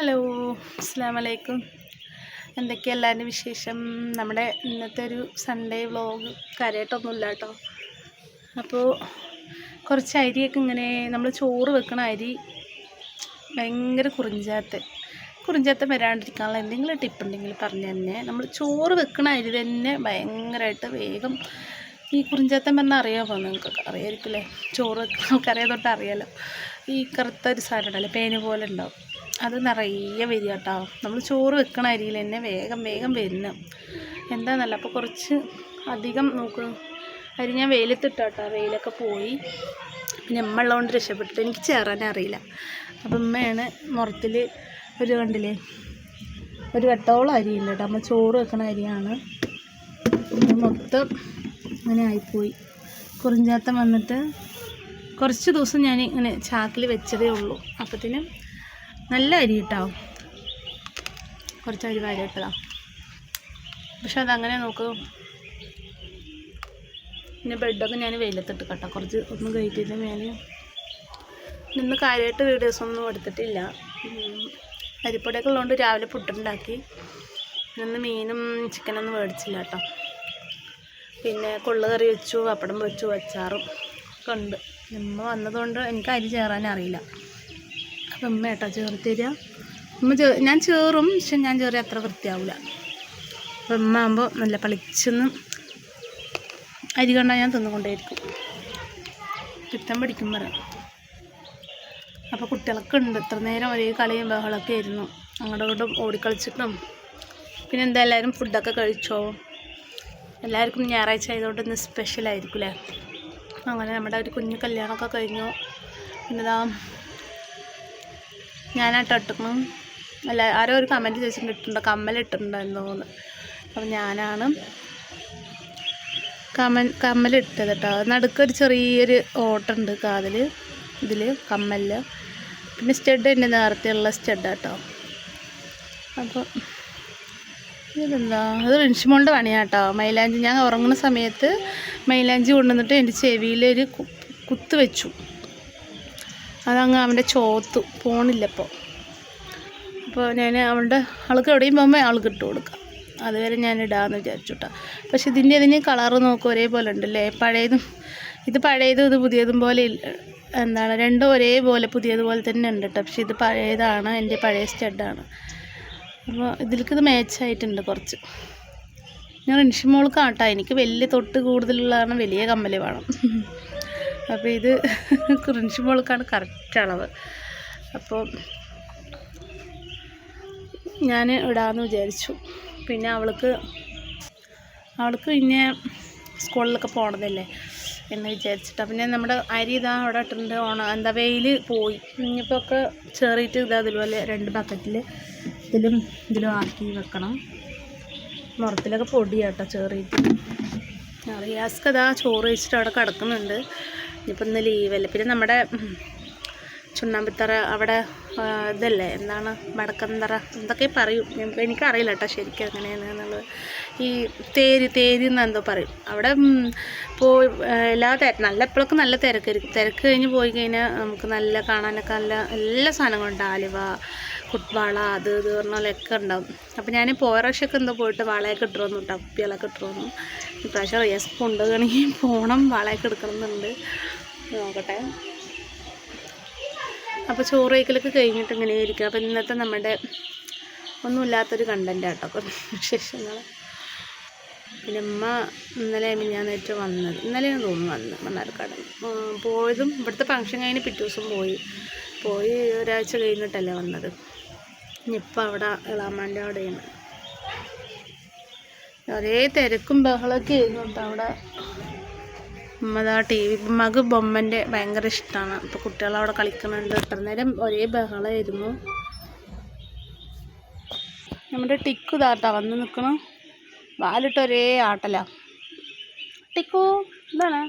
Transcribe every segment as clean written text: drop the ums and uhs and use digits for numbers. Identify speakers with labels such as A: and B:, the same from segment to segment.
A: Hello, അസ്സലാമു അലൈക്കും. എന്തൊക്കെയാണ് എല്ലാവരും വിശേഷം? നമ്മുടെ ഇന്നത്തെ ഒരു സൺഡേ വ്ളോഗ് കാര്യമായിട്ടൊന്നുമില്ല കേട്ടോ. അപ്പോൾ കുറച്ച് അരിയൊക്കെ ഇങ്ങനെ നമ്മൾ ചോറ് വെക്കണ അരി ഭയങ്കര കുറിഞ്ചാത്ത വരാണ്ടിരിക്കാനുള്ള എന്തെങ്കിലും ടിപ്പ് ഉണ്ടെങ്കിൽ പറഞ്ഞു തന്നെ. നമ്മൾ ചോറ് വെക്കണ അരി തന്നെ ഭയങ്കരമായിട്ട് വേഗം ഈ കുറിഞ്ചാത്തം പറഞ്ഞാൽ അറിയാമോ? നിങ്ങൾക്കൊക്കെ അറിയാമായിരിക്കില്ലേ? ചോറ് വെക്കുന്ന ആൾക്കറിയാൻ തൊട്ട് അറിയാമല്ലോ. ഈ കറുത്ത ഒരു സാധനം ഉണ്ടല്ലോ, പേന് പോലെ ഉണ്ടാവും, അത് നിറയെ വരിക കേട്ടോ. നമ്മൾ ചോറ് വെക്കണ അരിയിൽ തന്നെ വേഗം വരുന്ന എന്താണെന്നല്ല. അപ്പോൾ കുറച്ച് അധികം നോക്ക് അരി ഞാൻ വെയിലത്തിട്ടാട്ടോ, വെയിലൊക്കെ പോയി. പിന്നെ ഉമ്മ ഉള്ളതുകൊണ്ട് രക്ഷപ്പെട്ടിട്ട് എനിക്ക് ചേറാൻ അറിയില്ല. അപ്പം ഉമ്മയാണ് മുറത്തിൽ ഒരു കണ്ടില്ലേ ഒരു വെട്ടോളം അരിയുണ്ട് കേട്ടോ. നമ്മൾ ചോറ് വെക്കണ അരിയാണ്. മൊത്തം അങ്ങനെ ആയിപ്പോയി. കുറിഞ്ചാത്തം വന്നിട്ട് കുറച്ച് ദിവസം ഞാൻ ഇങ്ങനെ ചാക്കിൽ വെച്ചതേ ഉള്ളൂ. അപ്പത്തിനും നല്ല അരി കിട്ടാവും. കുറച്ച് അരി വാരി ഇട്ടതാണ്. പക്ഷെ അതങ്ങനെ നോക്കൂ. പിന്നെ ബ്രെഡൊക്കെ ഞാൻ വെയിലത്തിട്ട് കേട്ടോ. കുറച്ച് ഒന്നും കഴിച്ചിട്ട് ഞാൻ ഇന്ന് കാര്യമായിട്ട് വീഡിയോസൊന്നും എടുത്തിട്ടില്ല. അരിപ്പൊടിയൊക്കെ ഉള്ളതുകൊണ്ട് രാവിലെ പുട്ടുണ്ടാക്കി. ഇന്ന് മീനും ചിക്കനൊന്നും മേടിച്ചില്ല കേട്ടോ. പിന്നെ കൊള്ളു കറി വെച്ചു, പപ്പടം വെച്ചു, അച്ചാറും ഒക്കെ ഉണ്ട്. ഉമ്മ വന്നതുകൊണ്ട് എനിക്ക് അരി ചേറാൻ അറിയില്ല. അപ്പം ഉമ്മ കേട്ടോ ചേർത്ത് തരിക. ഞാൻ ചേറും, പക്ഷെ ഞാൻ ചേറിയ അത്ര വൃത്തിയാവില്ല. അപ്പം ഉമ്മ ആകുമ്പോൾ നല്ല പളിച്ചെന്ന് അരി കണ്ടാൽ ഞാൻ തിന്നുകൊണ്ടേയിരിക്കും. പിത്തം പിടിക്കും പറയാം. അപ്പോൾ കുട്ടികളൊക്കെ ഉണ്ട്. ഇത്ര നേരം ഒരേ കളിയും ബഹളമൊക്കെ ആയിരുന്നു. അങ്ങോട്ടും ഇങ്ങോട്ടും ഓടിക്കളിച്ചിട്ടും. പിന്നെ എന്താ എല്ലാവരും ഫുഡൊക്കെ കഴിച്ചോ? എല്ലാവർക്കും ഞായറാഴ്ച ആയതുകൊണ്ട് ഇന്ന് സ്പെഷ്യലായിരിക്കും അല്ലേ? അങ്ങനെ നമ്മുടെ ഒരു കുഞ്ഞു കല്യാണമൊക്കെ കഴിഞ്ഞു. പിന്നെതാ ഞാനായിട്ട് ഇട്ടിരുന്നു. അല്ല, ആരോ ഒരു കമൻറ്റ് ചോദിച്ചിട്ട് ഇട്ടിട്ടുണ്ടോ, കമ്മലിട്ടിട്ടുണ്ടോയെന്ന്. അപ്പം ഞാനാണ് കമ്മലിട്ടത് കേട്ടോ. നടുക്കൊരു ചെറിയൊരു ഓട്ടുണ്ട് കാതിൽ, ഇതിൽ കമ്മലിൽ. പിന്നെ സ്റ്റഡ് എൻ്റെ നേരത്തെയുള്ള സ്റ്റഡ് കേട്ടോ. അപ്പോൾ ഇതെന്താ, അത് റിൻഷിമോളുടെ പണിയാണ് കേട്ടോ. മൈലാഞ്ചി ഞാൻ ഉറങ്ങുന്ന സമയത്ത് മൈലാഞ്ചി കൊണ്ടുവന്നിട്ട് എൻ്റെ ചെവിയിലൊരു കുത്ത് വെച്ചു. അതങ്ങ് അവൻ്റെ ചോത്തു പോണില്ലപ്പോൾ. അപ്പോൾ ഞാൻ ആൾക്ക് എവിടെയും പോകുമ്പോൾ ആൾക്ക് ഇട്ട് കൊടുക്കാം. അതുവരെ ഞാൻ ഇടാമെന്ന് വിചാരിച്ചു കേട്ടോ. പക്ഷെ ഇതിന് കളറ് നോക്കും ഒരേപോലെ ഉണ്ടല്ലേ. ഇത് പഴയതും ഇത് പുതിയതും പോലെ എന്താണ്, രണ്ടും ഒരേപോലെ പുതിയതുപോലെ തന്നെ ഉണ്ട് കേട്ടോ. പക്ഷെ ഇത് പഴയതാണ്, എൻ്റെ പഴയ സ്റ്റഡാണ്. അപ്പോൾ ഇതിലേക്കിത് മാച്ചായിട്ടുണ്ട് കുറച്ച്. ഞാൻ റിൻഷിമോൾക്ക് ആട്ടോ. എനിക്ക് വലിയ തൊട്ട് കൂടുതലുള്ളതാണ്, വലിയ കമ്മൽ വേണം. അപ്പോൾ ഇത് റിൻഷിമോൾക്കാണ് കറക്റ്റ് അളവ്. അപ്പോൾ ഞാൻ ഇടാമെന്ന് വിചാരിച്ചു. പിന്നെ അവൾക്ക് പിന്നെ സ്കൂളിലൊക്കെ പോകണതല്ലേ എന്ന് വിചാരിച്ചിട്ട്. പിന്നെ നമ്മുടെ അരി ഇതാ അവിടെ ഇട്ടിട്ടുണ്ട്. എന്താ വെയിൽ പോയി. ഇനിയിപ്പോൾ ഒക്കെ ചേറിയിട്ട് ഇതാ അതുപോലെ 2 ബക്കറ്റിൽ ഇതിലും ആക്കി വെക്കണം. മുറത്തിലൊക്കെ പൊടിയാട്ടോ ചേറിയിട്ട്. റിയാസ്ക്ക് അതാ ചോറ് വെച്ചിട്ട് അവിടെ കിടക്കുന്നുണ്ട്. ഇനിയിപ്പോൾ ഇന്ന് ലീവല്ലേ. പിന്നെ നമ്മുടെ ചുണ്ണാമ്പിത്തറ അവിടെ ഇതല്ലേ, എന്താണ് വടക്കന്തറ എന്തൊക്കെ പറയും, എനിക്കറിയില്ല കേട്ടോ ശരിക്കും എങ്ങനെയാണെന്നുള്ളത്. ഈ തേര് എന്നെന്തോ പറയും. അവിടെ പോയി നല്ല എപ്പോഴൊക്കെ നല്ല തിരക്കായിരിക്കും. തിരക്ക് കഴിഞ്ഞ് പോയി കഴിഞ്ഞാൽ നമുക്ക് നല്ല കാണാനൊക്കെ എല്ലാ സാധനങ്ങളുണ്ട്. ആലുവ, കുട്ട്വാള, അത് പറഞ്ഞാലൊക്കെ ഉണ്ടാവും. അപ്പോൾ ഞാൻ പോയ പ്രാവശ്യമൊക്കെ എന്തോ പോയിട്ട് വാളയൊക്കെ ഇട്ടു വന്നു കേട്ടോ. കുപ്പികളൊക്കെ ഇട്ടു വന്നു. ഇപ്രാവശ്യം റിയാസ് കൊണ്ടുപോകണമെങ്കിൽ പോകണം, വാളയൊക്കെ എടുക്കണമെന്നുണ്ട്. നോക്കട്ടെ. അപ്പോൾ ചോറ് വയ്ക്കലൊക്കെ കഴിഞ്ഞിട്ട് ഇങ്ങനെ ഇരിക്കുക. അപ്പോൾ ഇന്നത്തെ നമ്മുടെ ഒന്നുമില്ലാത്തൊരു കണ്ടൻ്റ് കേട്ടോ വിശേഷങ്ങൾ. പിന്നെ ഉമ്മ ഇന്നലെ മിനിഞ്ഞാന്നേറ്റ് വന്നത്, ഇന്നലെയാണ് തോന്നുന്നു മണ്ണാർക്കാട് പോയതും. ഇവിടുത്തെ ഫംഗ്ഷൻ കഴിഞ്ഞ് പിറ്റേ ദിവസം പോയി ഒരാഴ്ച കഴിഞ്ഞിട്ടല്ലേ വന്നത്. ഇനിയിപ്പോൾ അവിടെ ഇളാമാൻ്റെ അവിടെയാണ്. ഒരേ തിരക്കും ബഹളമൊക്കെ ആയിരുന്നു കേട്ടോ അവിടെ. ഉമ്മതാ TV, ഉമ്മക്ക് ബൊമ്മൻ്റെ ഭയങ്കര ഇഷ്ടമാണ്. അപ്പോൾ കുട്ടികളവിടെ കളിക്കുന്നുണ്ട്. ഇത്ര നേരം ഒരേ ബഹളമായിരുന്നു. നമ്മുടെ ടിക്കു ഇതാട്ടാ വന്ന് നിൽക്കണം. വാലിട്ട് ഒരേ ആട്ടല. ടിക്കു എന്താണ്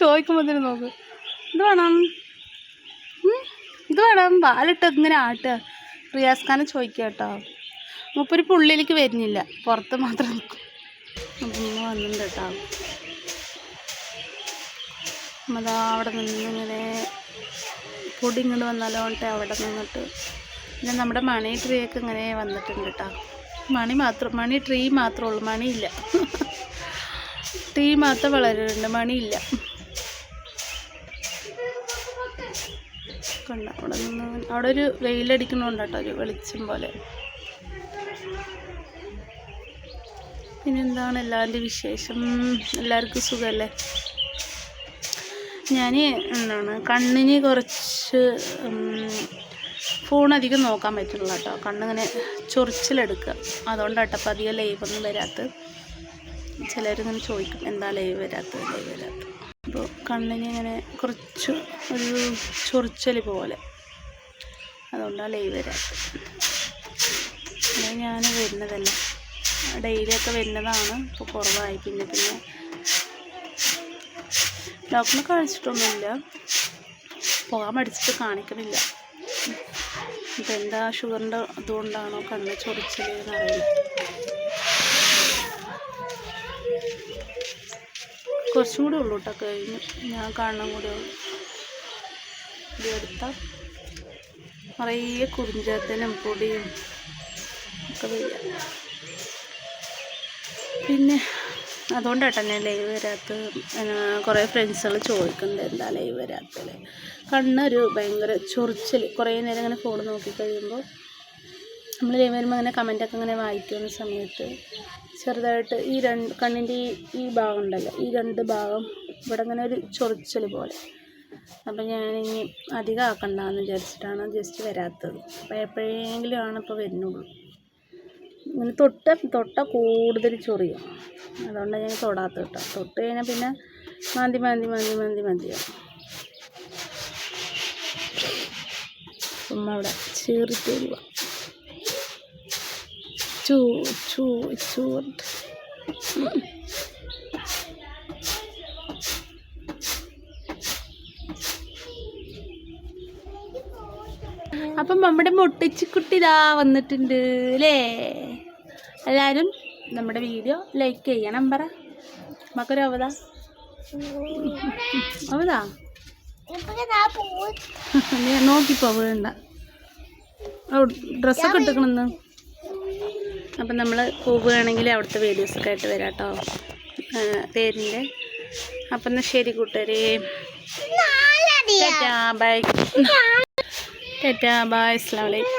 A: ചോദിക്കുമ്പോൾ നോക്ക്, ഇത് വേണം വാലിട്ട് ഇങ്ങനെ ആട്ടുക. റിയാസ് ഖാനെ ചോദിക്കുക കേട്ടോ. മുപ്പൊരിപ്പോൾ ഉള്ളിലേക്ക് വരുന്നില്ല, പുറത്ത് മാത്രം നിൽക്കും. അപ്പം വന്നിട്ടുണ്ട് കേട്ടോ. അതാ അവിടെ നിന്നിങ്ങനെ പൊടി ഇങ്ങോട്ട് വന്നാലോ എന്നിട്ട് അവിടെ നിന്നിട്ട് പിന്നെ നമ്മുടെ മണി ട്രീ ഒക്കെ ഇങ്ങനെ വന്നിട്ടുണ്ട് കേട്ടോ. മണി ട്രീ മാത്രമേ ഉള്ളൂ, മണിയില്ല. ട്രീ മാത്രം വളരുന്നുണ്ട്, മണിയില്ല. കണ്ട അവിടെ ഒരു വെയിലടിക്കണുണ്ട് കേട്ടോ, ഒരു വെളിച്ചം പോലെ. പിന്നെന്താണ് എല്ലാവരുടെ വിശേഷം? എല്ലാവർക്കും സുഖമല്ലേ? ഞാൻ കണ്ണിന് കുറച്ച് ഫോൺ അധികം നോക്കാൻ പറ്റില്ല കേട്ടോ. കണ്ണിങ്ങനെ ചൊറിച്ചിലെടുക്കുക, അതുകൊണ്ടാട്ടോ അപ്പം അധികം ലൈവൊന്നും വരാത്തത്. ചിലരിങ്ങനെ ചോദിക്കും എന്താ ലൈവ് വരാത്തത്. അപ്പോൾ കണ്ണിന് ഇങ്ങനെ കുറച്ച് ഒരു ചൊറിച്ചൽ പോലെ, അതുകൊണ്ടാണ് ലൈവ് വരാത്തത്. ഞാൻ വരുന്നതല്ല, ഡെയിലിയൊക്കെ വരുന്നതാണ്. ഇപ്പോൾ കുറവായി. പിന്നെ ഡോക്ടറിനെ കാണിച്ചിട്ടൊന്നുമില്ല, പോകാൻ മടിച്ചിട്ട് കാണിക്കണില്ല. ഇപ്പം എന്താ ഷുഗറിൻ്റെ അതുകൊണ്ടാണോ കണ്ണ് ചൊറിച്ചൽ എന്നറിയില്ല. കുറച്ചും കൂടി ഉള്ളൂ കേട്ടോ, കഴിഞ്ഞു. ഞാൻ കാണാൻ കൂടി ഇത് എടുത്താൽ നിറയെ കുറിഞ്ചാത്തനും പൊടിയും ഒക്കെ വരിക. പിന്നെ അതുകൊണ്ടാട്ടോ ഞാൻ ലൈവ് വരാത്തത്. കുറേ ഫ്രണ്ട്സുകൾ ചോദിക്കുന്നുണ്ട് എന്താ ലൈവ് വരാത്തത്. കണ്ണൊരു ഭയങ്കര ചൊറിച്ചൽ, കുറേ നേരം ഇങ്ങനെ ഫോൺ നോക്കിക്കഴിയുമ്പോൾ നമ്മൾ ലൈവ് വരുമ്പോൾ അങ്ങനെ കമൻറ്റൊക്കെ ഇങ്ങനെ വായിക്കുന്ന സമയത്ത് ചെറുതായിട്ട് ഈ കണ്ണിൻ്റെ ഈ ഭാഗം ഉണ്ടല്ലോ, ഈ രണ്ട് ഭാഗം ഇവിടെ ഇങ്ങനെ ഒരു ചൊറിച്ചൽ പോലെ. അപ്പം ഞാനിനി അധികം ആക്കണ്ടെന്ന് വിചാരിച്ചിട്ടാണ് ജസ്റ്റ് വരാത്തത്. അപ്പോൾ എപ്പോഴെങ്കിലും ആണ് ഇപ്പോൾ വരുന്നുള്ളൂ. ഇങ്ങനെ തൊട്ട കൂടുതൽ ചൊറിയും, അതുകൊണ്ടാണ് ഞാൻ തൊടാത്ത കേട്ടോ. തൊട്ട് കഴിഞ്ഞാൽ പിന്നെ മന്തിയാവും. ഉമ്മ അവിടെ ചേർത്ത് തരുക. ചൂ അപ്പം നമ്മുടെ മുട്ടച്ചിക്കുട്ടി ഇതാ വന്നിട്ടുണ്ട് അല്ലേ? എല്ലാവരും നമ്മുടെ വീഡിയോ ലൈക്ക് ചെയ്യണം. പറ നമുക്കൊരു അവതാ നീ നോക്കിപ്പോ വേണ്ട, ഡ്രസ്സൊക്കെ ഇട്ടിക്കണെന്ന്. അപ്പം നമ്മൾ പോവുകയാണെങ്കിൽ അവിടുത്തെ വീഡിയോസൊക്കെ ആയിട്ട് വരാം കേട്ടോ, പേരിൻ്റെ. അപ്പം എന്നാൽ ശരി കൂട്ടുകാരെ, ടാറ്റാ ബൈ. അസ്സലാമു അലൈക്കും.